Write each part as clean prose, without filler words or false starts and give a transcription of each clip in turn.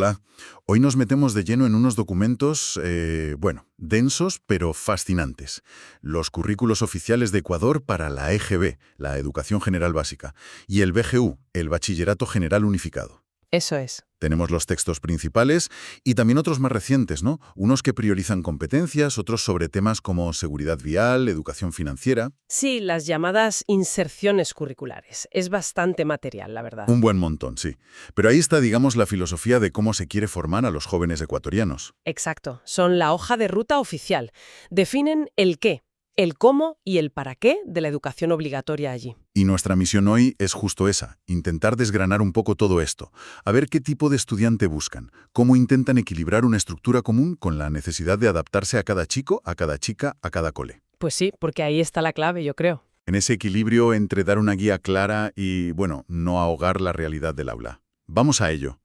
Hola. Hoy nos metemos de lleno en unos documentos, densos pero fascinantes. Los currículos oficiales de Ecuador para la EGB, la Educación General Básica, y el BGU, el Bachillerato General Unificado. Eso es. Tenemos los textos principales y también otros más recientes, ¿no? Unos que priorizan competencias, otros sobre temas como seguridad vial, educación financiera. Sí, las llamadas inserciones curriculares. Es bastante material, la verdad. Un buen montón, sí. Pero ahí está, digamos, la filosofía de cómo se quiere formar a los jóvenes ecuatorianos. Exacto. Son la hoja de ruta oficial. Definen el qué, el cómo y el para qué de la educación obligatoria allí. Y nuestra misión hoy es justo esa, intentar desgranar un poco todo esto, a ver qué tipo de estudiante buscan, cómo intentan equilibrar una estructura común con la necesidad de adaptarse a cada chico, a cada chica, a cada cole. Pues sí, porque ahí está la clave, yo creo. En ese equilibrio entre dar una guía clara y, no ahogar la realidad del aula. Vamos a ello.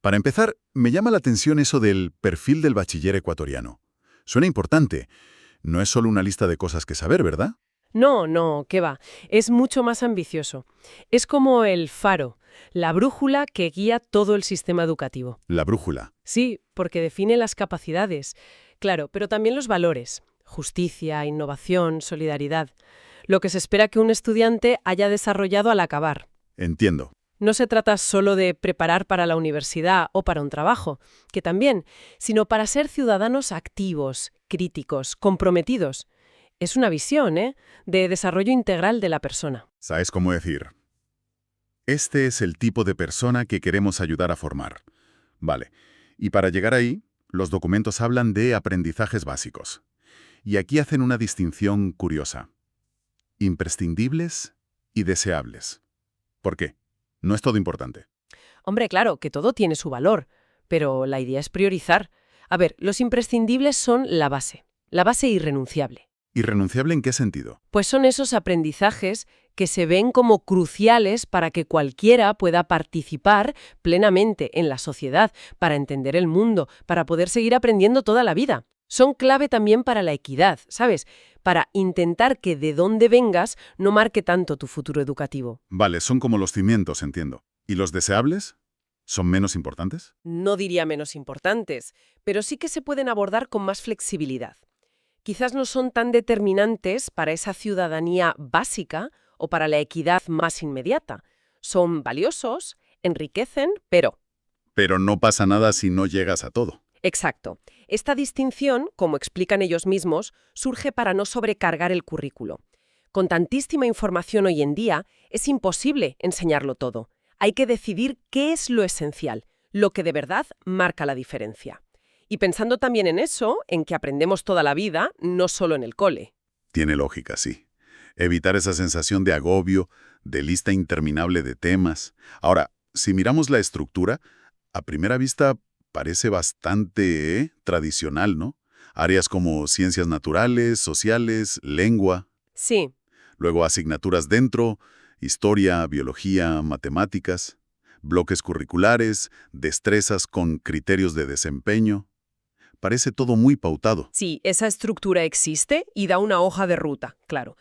Para empezar, me llama la atención eso del perfil del bachiller ecuatoriano. Suena importante. No es solo una lista de cosas que saber, ¿verdad? No, ¿qué va? Es mucho más ambicioso. Es como el faro, la brújula que guía todo el sistema educativo. La brújula. Sí, porque define las capacidades, claro, pero también los valores. Justicia, innovación, solidaridad. Lo que se espera que un estudiante haya desarrollado al acabar. Entiendo. No se trata solo de preparar para la universidad o para un trabajo, que también, sino para ser ciudadanos activos, críticos, comprometidos. Es una visión, de desarrollo integral de la persona. ¿Sabes cómo decir? Este es el tipo de persona que queremos ayudar a formar. Vale. Y para llegar ahí, los documentos hablan de aprendizajes básicos. Y aquí hacen una distinción curiosa. Imprescindibles y deseables. ¿Por qué? No es todo importante. Hombre, claro, que todo tiene su valor, pero la idea es priorizar. A ver, los imprescindibles son la base irrenunciable. ¿Irrenunciable en qué sentido? Pues son esos aprendizajes que se ven como cruciales para que cualquiera pueda participar plenamente en la sociedad, para entender el mundo, para poder seguir aprendiendo toda la vida. Son clave también para la equidad, ¿sabes? Para intentar que de dónde vengas no marque tanto tu futuro educativo. Vale, son como los cimientos, entiendo. ¿Y los deseables? ¿Son menos importantes? No diría menos importantes, pero sí que se pueden abordar con más flexibilidad. Quizás no son tan determinantes para esa ciudadanía básica o para la equidad más inmediata. Son valiosos, enriquecen, pero... Pero no pasa nada si no llegas a todo. Exacto. Esta distinción, como explican ellos mismos, surge para no sobrecargar el currículo. Con tantísima información hoy en día, es imposible enseñarlo todo. Hay que decidir qué es lo esencial, lo que de verdad marca la diferencia. Y pensando también en eso, en que aprendemos toda la vida, no solo en el cole. Tiene lógica, sí. Evitar esa sensación de agobio, de lista interminable de temas. Ahora, si miramos la estructura, a primera vista parece bastante tradicional, ¿no? Áreas como ciencias naturales, sociales, lengua. Sí. Luego asignaturas dentro, historia, biología, matemáticas. Bloques curriculares, destrezas con criterios de desempeño. Parece todo muy pautado. Sí, esa estructura existe y da una hoja de ruta, claro.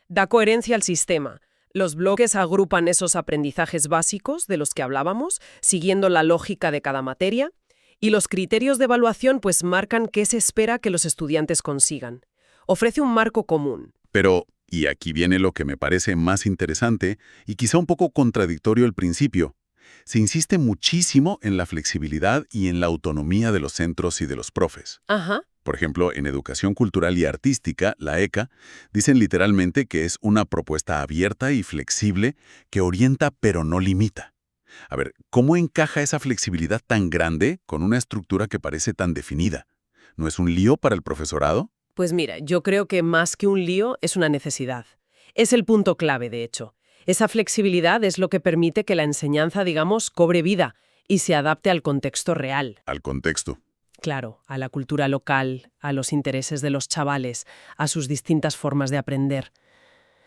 Da coherencia al sistema. Los bloques agrupan esos aprendizajes básicos de los que hablábamos, siguiendo la lógica de cada materia, y los criterios de evaluación pues marcan qué se espera que los estudiantes consigan. Ofrece un marco común. Pero, y aquí viene lo que me parece más interesante y quizá un poco contradictorio al principio, se insiste muchísimo en la flexibilidad y en la autonomía de los centros y de los profes. Ajá. Por ejemplo, en Educación Cultural y Artística, la ECA, dicen literalmente que es una propuesta abierta y flexible que orienta pero no limita. A ver, ¿cómo encaja esa flexibilidad tan grande con una estructura que parece tan definida? ¿No es un lío para el profesorado? Pues mira, yo creo que más que un lío es una necesidad. Es el punto clave, de hecho. Esa flexibilidad es lo que permite que la enseñanza, digamos, cobre vida y se adapte al contexto real. Al contexto. Claro, a la cultura local, a los intereses de los chavales, a sus distintas formas de aprender.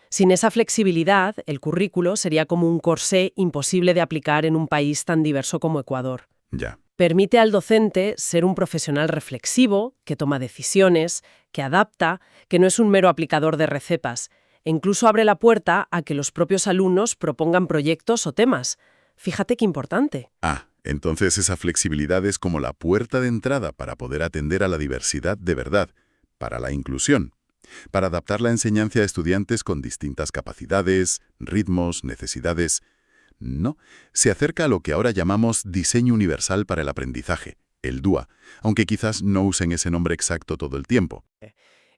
Sin esa flexibilidad, el currículo sería como un corsé imposible de aplicar en un país tan diverso como Ecuador. Ya. Permite al docente ser un profesional reflexivo, que toma decisiones, que adapta, que no es un mero aplicador de recetas. E incluso abre la puerta a que los propios alumnos propongan proyectos o temas. Fíjate qué importante. Entonces esa flexibilidad es como la puerta de entrada para poder atender a la diversidad de verdad, para la inclusión, para adaptar la enseñanza a estudiantes con distintas capacidades, ritmos, necesidades. No, se acerca a lo que ahora llamamos diseño universal para el aprendizaje, el DUA, aunque quizás no usen ese nombre exacto todo el tiempo.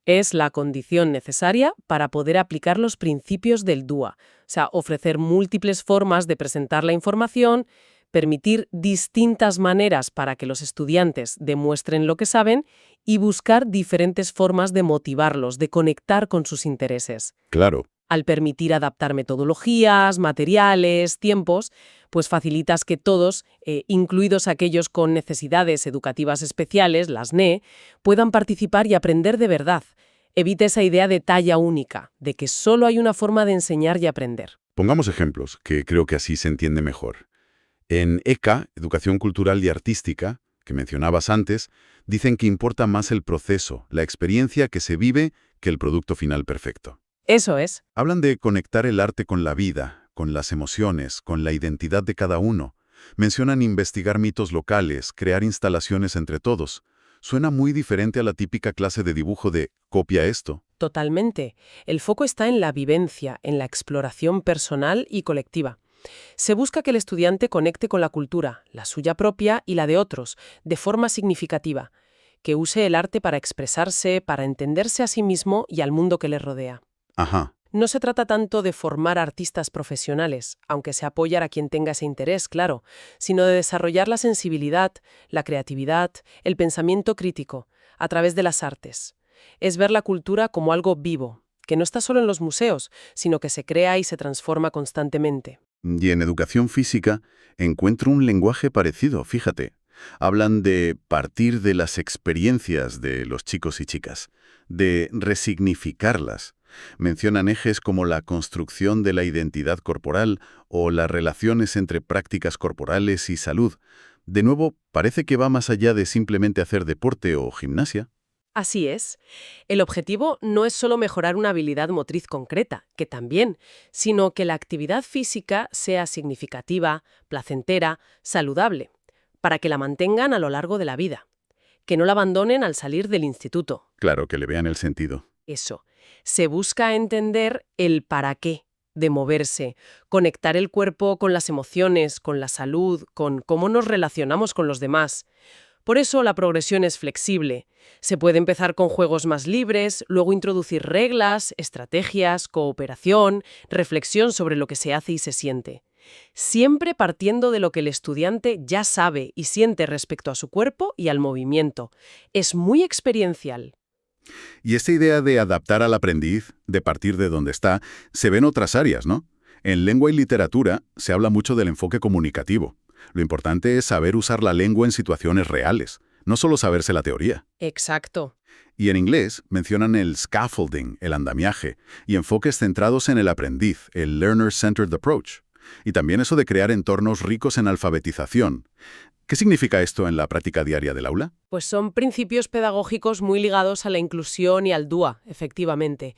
Es la condición necesaria para poder aplicar los principios del DUA, o sea, ofrecer múltiples formas de presentar la información, permitir distintas maneras para que los estudiantes demuestren lo que saben y buscar diferentes formas de motivarlos, de conectar con sus intereses. Claro. Al permitir adaptar metodologías, materiales, tiempos, pues facilitas que todos, incluidos aquellos con necesidades educativas especiales, las NE, puedan participar y aprender de verdad. Evita esa idea de talla única, de que solo hay una forma de enseñar y aprender. Pongamos ejemplos, que creo que así se entiende mejor. En ECA, Educación Cultural y Artística, que mencionabas antes, dicen que importa más el proceso, la experiencia que se vive, que el producto final perfecto. Eso es. Hablan de conectar el arte con la vida, con las emociones, con la identidad de cada uno. Mencionan investigar mitos locales, crear instalaciones entre todos. Suena muy diferente a la típica clase de dibujo de «copia esto». Totalmente. El foco está en la vivencia, en la exploración personal y colectiva. Se busca que el estudiante conecte con la cultura, la suya propia y la de otros, de forma significativa, que use el arte para expresarse, para entenderse a sí mismo y al mundo que le rodea. Ajá. No se trata tanto de formar artistas profesionales, aunque se apoyar a quien tenga ese interés, claro, sino de desarrollar la sensibilidad, la creatividad, el pensamiento crítico, a través de las artes. Es ver la cultura como algo vivo, que no está solo en los museos, sino que se crea y se transforma constantemente. Y en educación física encuentro un lenguaje parecido, fíjate. Hablan de partir de las experiencias de los chicos y chicas, de resignificarlas. Mencionan ejes como la construcción de la identidad corporal o las relaciones entre prácticas corporales y salud. De nuevo, parece que va más allá de simplemente hacer deporte o gimnasia. Así es. El objetivo no es solo mejorar una habilidad motriz concreta, que también, sino que la actividad física sea significativa, placentera, saludable, para que la mantengan a lo largo de la vida, que no la abandonen al salir del instituto. Claro, que le vean el sentido. Eso. Se busca entender el para qué de moverse, conectar el cuerpo con las emociones, con la salud, con cómo nos relacionamos con los demás. Por eso la progresión es flexible. Se puede empezar con juegos más libres, luego introducir reglas, estrategias, cooperación, reflexión sobre lo que se hace y se siente. Siempre partiendo de lo que el estudiante ya sabe y siente respecto a su cuerpo y al movimiento. Es muy experiencial. Y esta idea de adaptar al aprendiz, de partir de donde está, se ve en otras áreas, ¿no? En lengua y literatura se habla mucho del enfoque comunicativo. Lo importante es saber usar la lengua en situaciones reales, no solo saberse la teoría. Exacto. Y en inglés mencionan el scaffolding, el andamiaje, y enfoques centrados en el aprendiz, el learner-centered approach. Y también eso de crear entornos ricos en alfabetización. ¿Qué significa esto en la práctica diaria del aula? Pues son principios pedagógicos muy ligados a la inclusión y al DUA, efectivamente.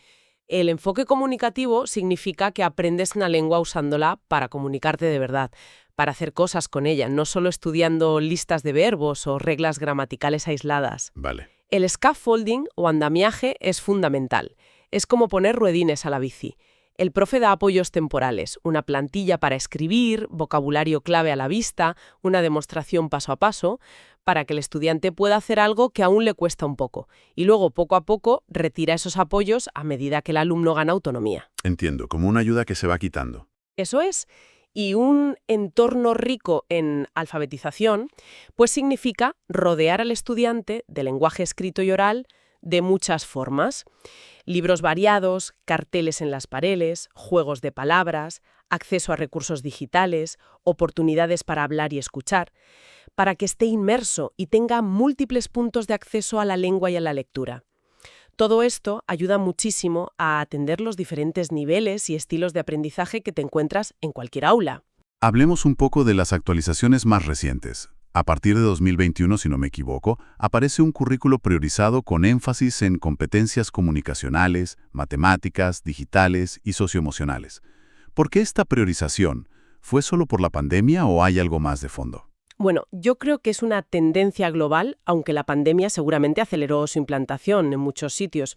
El enfoque comunicativo significa que aprendes una lengua usándola para comunicarte de verdad, para hacer cosas con ella, no solo estudiando listas de verbos o reglas gramaticales aisladas. Vale. El scaffolding o andamiaje es fundamental. Es como poner ruedines a la bici. El profe da apoyos temporales, una plantilla para escribir, vocabulario clave a la vista, una demostración paso a paso, para que el estudiante pueda hacer algo que aún le cuesta un poco. Y luego, poco a poco, retira esos apoyos a medida que el alumno gana autonomía. Entiendo, como una ayuda que se va quitando. Eso es. Y un entorno rico en alfabetización, pues significa rodear al estudiante de lenguaje escrito y oral de muchas formas. Libros variados, carteles en las paredes, juegos de palabras, acceso a recursos digitales, oportunidades para hablar y escuchar, para que esté inmerso y tenga múltiples puntos de acceso a la lengua y a la lectura. Todo esto ayuda muchísimo a atender los diferentes niveles y estilos de aprendizaje que te encuentras en cualquier aula. Hablemos un poco de las actualizaciones más recientes. A partir de 2021, si no me equivoco, aparece un currículo priorizado con énfasis en competencias comunicacionales, matemáticas, digitales y socioemocionales. ¿Por qué esta priorización? ¿Fue solo por la pandemia o hay algo más de fondo? Bueno, yo creo que es una tendencia global, aunque la pandemia seguramente aceleró su implantación en muchos sitios.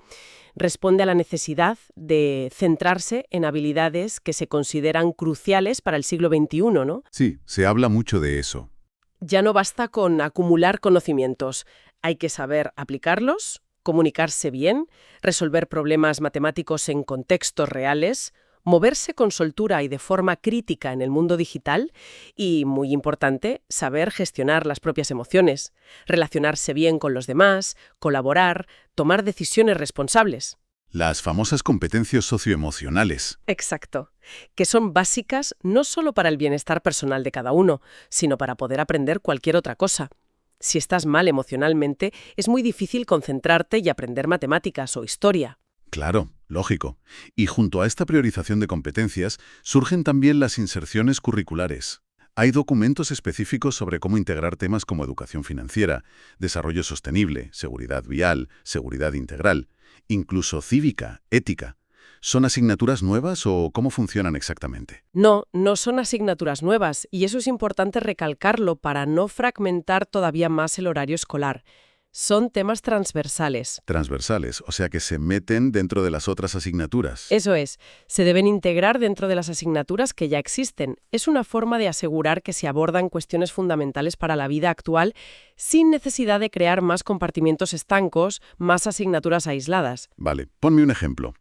Responde a la necesidad de centrarse en habilidades que se consideran cruciales para el siglo XXI, ¿no? Sí, se habla mucho de eso. Ya no basta con acumular conocimientos, hay que saber aplicarlos, comunicarse bien, resolver problemas matemáticos en contextos reales, moverse con soltura y de forma crítica en el mundo digital y, muy importante, saber gestionar las propias emociones, relacionarse bien con los demás, colaborar, tomar decisiones responsables. Las famosas competencias socioemocionales. Exacto, que son básicas no solo para el bienestar personal de cada uno, sino para poder aprender cualquier otra cosa. Si estás mal emocionalmente, es muy difícil concentrarte y aprender matemáticas o historia. Claro, lógico. Y junto a esta priorización de competencias, surgen también las inserciones curriculares. Hay documentos específicos sobre cómo integrar temas como educación financiera, desarrollo sostenible, seguridad vial, seguridad integral, incluso cívica, ética. ¿Son asignaturas nuevas o cómo funcionan exactamente? No, no son asignaturas nuevas, y eso es importante recalcarlo para no fragmentar todavía más el horario escolar. Son temas transversales. Transversales, o sea que se meten dentro de las otras asignaturas. Eso es, se deben integrar dentro de las asignaturas que ya existen. Es una forma de asegurar que se abordan cuestiones fundamentales para la vida actual sin necesidad de crear más compartimientos estancos, más asignaturas aisladas. Vale, ponme un ejemplo.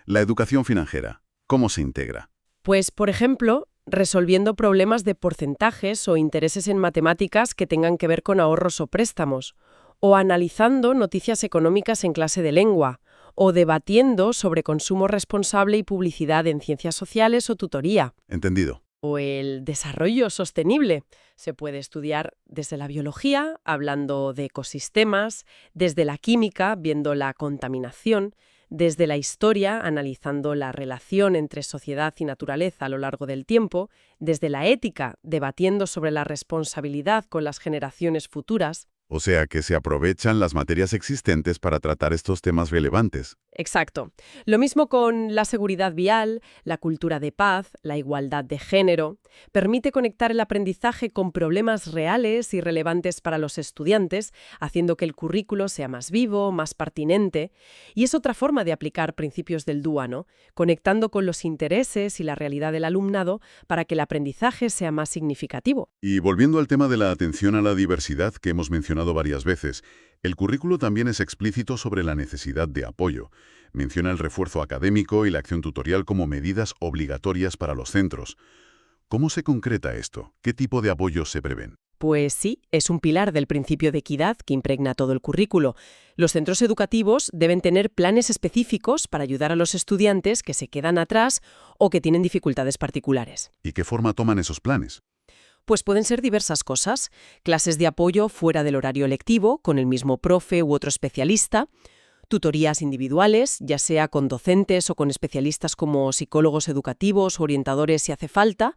La educación financiera, ¿cómo se integra? Pues, por ejemplo, resolviendo problemas de porcentajes o intereses en matemáticas que tengan que ver con ahorros o préstamos, o analizando noticias económicas en clase de lengua, o debatiendo sobre consumo responsable y publicidad en ciencias sociales o tutoría. Entendido. O el desarrollo sostenible. Se puede estudiar desde la biología, hablando de ecosistemas, desde la química, viendo la contaminación, desde la historia, analizando la relación entre sociedad y naturaleza a lo largo del tiempo, desde la ética, debatiendo sobre la responsabilidad con las generaciones futuras. O sea que se aprovechan las materias existentes para tratar estos temas relevantes. Exacto. Lo mismo con la seguridad vial, la cultura de paz, la igualdad de género. Permite conectar el aprendizaje con problemas reales y relevantes para los estudiantes, haciendo que el currículo sea más vivo, más pertinente. Y es otra forma de aplicar principios del DUA, ¿no? Conectando con los intereses y la realidad del alumnado para que el aprendizaje sea más significativo. Y volviendo al tema de la atención a la diversidad que hemos mencionado varias veces, el currículo también es explícito sobre la necesidad de apoyo. Menciona el refuerzo académico y la acción tutorial como medidas obligatorias para los centros. ¿Cómo se concreta esto? ¿Qué tipo de apoyos se prevén? Pues sí, es un pilar del principio de equidad que impregna todo el currículo. Los centros educativos deben tener planes específicos para ayudar a los estudiantes que se quedan atrás o que tienen dificultades particulares. ¿Y qué forma toman esos planes? Pues pueden ser diversas cosas, clases de apoyo fuera del horario lectivo, con el mismo profe u otro especialista, tutorías individuales, ya sea con docentes o con especialistas como psicólogos educativos o orientadores si hace falta,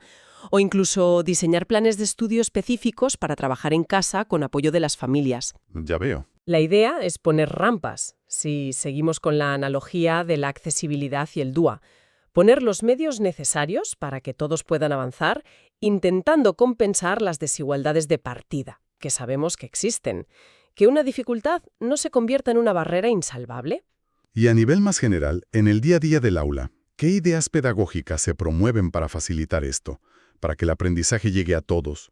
o incluso diseñar planes de estudio específicos para trabajar en casa con apoyo de las familias. Ya veo. La idea es poner rampas, si seguimos con la analogía de la accesibilidad y el DUA. Poner los medios necesarios para que todos puedan avanzar, intentando compensar las desigualdades de partida, que sabemos que existen. Que una dificultad no se convierta en una barrera insalvable. Y a nivel más general, en el día a día del aula, ¿qué ideas pedagógicas se promueven para facilitar esto, para que el aprendizaje llegue a todos?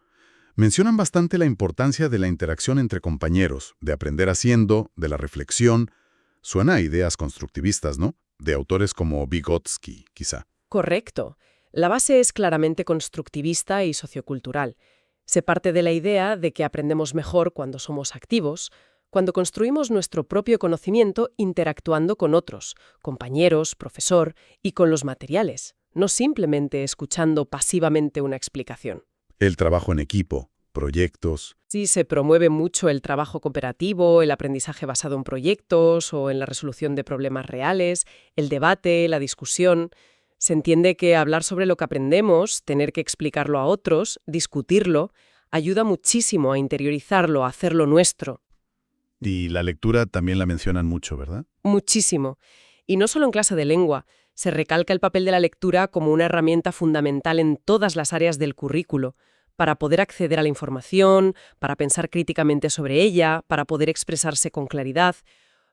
Mencionan bastante la importancia de la interacción entre compañeros, de aprender haciendo, de la reflexión. Suena a ideas constructivistas, ¿no? De autores como Vygotsky, quizá. Correcto. La base es claramente constructivista y sociocultural. Se parte de la idea de que aprendemos mejor cuando somos activos, cuando construimos nuestro propio conocimiento interactuando con otros, compañeros, profesor y con los materiales, no simplemente escuchando pasivamente una explicación. El trabajo en equipo, proyectos. Sí, se promueve mucho el trabajo cooperativo, el aprendizaje basado en proyectos o en la resolución de problemas reales, el debate, la discusión. Se entiende que hablar sobre lo que aprendemos, tener que explicarlo a otros, discutirlo, ayuda muchísimo a interiorizarlo, a hacerlo nuestro. Y la lectura también la mencionan mucho, ¿verdad? Muchísimo. Y no solo en clase de lengua. Se recalca el papel de la lectura como una herramienta fundamental en todas las áreas del currículo, para poder acceder a la información, para pensar críticamente sobre ella, para poder expresarse con claridad.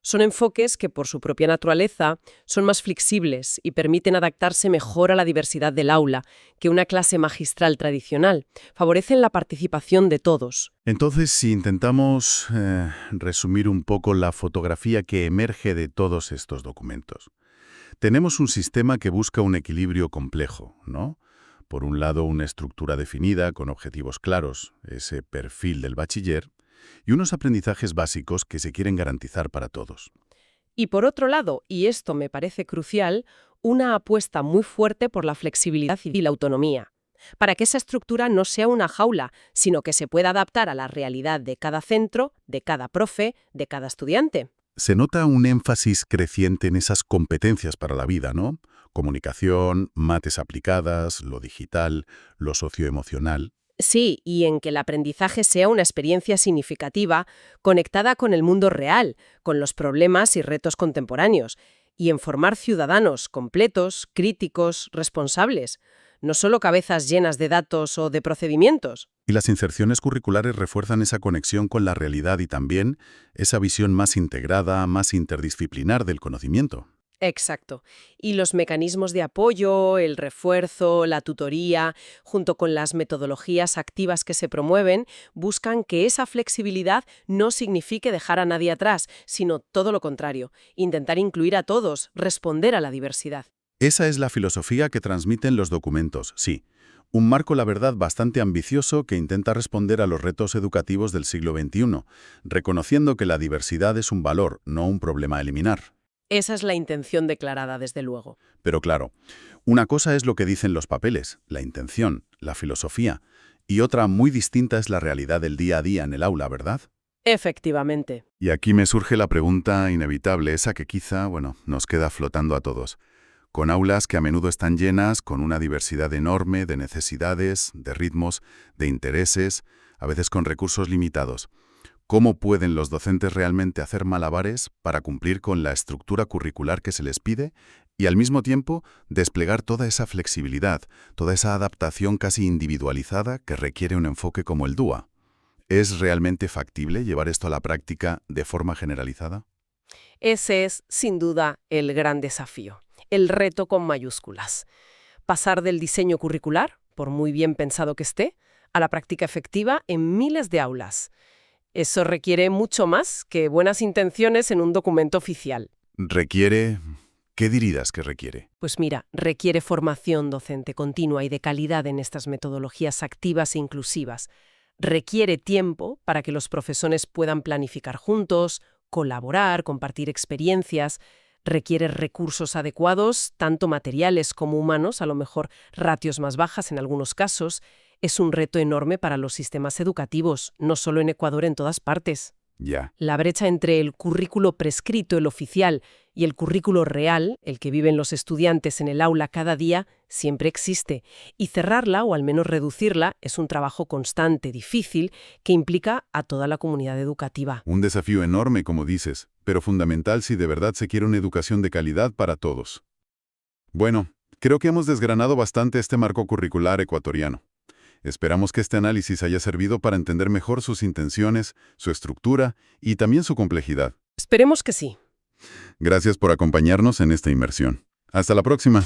Son enfoques que, por su propia naturaleza, son más flexibles y permiten adaptarse mejor a la diversidad del aula que una clase magistral tradicional. Favorecen la participación de todos. Entonces, si intentamos resumir un poco la fotografía que emerge de todos estos documentos, tenemos un sistema que busca un equilibrio complejo, ¿no? Por un lado, una estructura definida, con objetivos claros, ese perfil del bachiller, y unos aprendizajes básicos que se quieren garantizar para todos. Y por otro lado, y esto me parece crucial, una apuesta muy fuerte por la flexibilidad y la autonomía, para que esa estructura no sea una jaula, sino que se pueda adaptar a la realidad de cada centro, de cada profe, de cada estudiante. Se nota un énfasis creciente en esas competencias para la vida, ¿no? Comunicación, mates aplicadas, lo digital, lo socioemocional. Sí, y en que el aprendizaje sea una experiencia significativa, conectada con el mundo real, con los problemas y retos contemporáneos, y en formar ciudadanos completos, críticos, responsables, no solo cabezas llenas de datos o de procedimientos. Y las inserciones curriculares refuerzan esa conexión con la realidad y también esa visión más integrada, más interdisciplinar del conocimiento. Exacto. Y los mecanismos de apoyo, el refuerzo, la tutoría, junto con las metodologías activas que se promueven, buscan que esa flexibilidad no signifique dejar a nadie atrás, sino todo lo contrario, intentar incluir a todos, responder a la diversidad. Esa es la filosofía que transmiten los documentos, sí. Un marco, la verdad, bastante ambicioso que intenta responder a los retos educativos del siglo XXI, reconociendo que la diversidad es un valor, no un problema a eliminar. Esa es la intención declarada, desde luego. Pero claro, una cosa es lo que dicen los papeles, la intención, la filosofía, y otra muy distinta es la realidad del día a día en el aula, ¿verdad? Efectivamente. Y aquí me surge la pregunta inevitable, esa que quizá, nos queda flotando a todos. Con aulas que a menudo están llenas, con una diversidad enorme de necesidades, de ritmos, de intereses, a veces con recursos limitados. ¿Cómo pueden los docentes realmente hacer malabares para cumplir con la estructura curricular que se les pide y al mismo tiempo desplegar toda esa flexibilidad, toda esa adaptación casi individualizada que requiere un enfoque como el DUA? ¿Es realmente factible llevar esto a la práctica de forma generalizada? Ese es, sin duda, el gran desafío, el reto con mayúsculas. Pasar del diseño curricular, por muy bien pensado que esté, a la práctica efectiva en miles de aulas. Eso requiere mucho más que buenas intenciones en un documento oficial. Requiere... ¿Qué dirías que requiere? Pues mira, requiere formación docente continua y de calidad en estas metodologías activas e inclusivas. Requiere tiempo para que los profesores puedan planificar juntos, colaborar, compartir experiencias. Requiere recursos adecuados, tanto materiales como humanos, a lo mejor ratios más bajas en algunos casos. Es un reto enorme para los sistemas educativos, no solo en Ecuador, en todas partes. Ya. La brecha entre el currículo prescrito, el oficial, y el currículo real, el que viven los estudiantes en el aula cada día, siempre existe. Y cerrarla, o al menos reducirla, es un trabajo constante, difícil, que implica a toda la comunidad educativa. Un desafío enorme, como dices, pero fundamental si de verdad se quiere una educación de calidad para todos. Bueno, creo que hemos desgranado bastante este marco curricular ecuatoriano. Esperamos que este análisis haya servido para entender mejor sus intenciones, su estructura y también su complejidad. Esperemos que sí. Gracias por acompañarnos en esta inmersión. Hasta la próxima.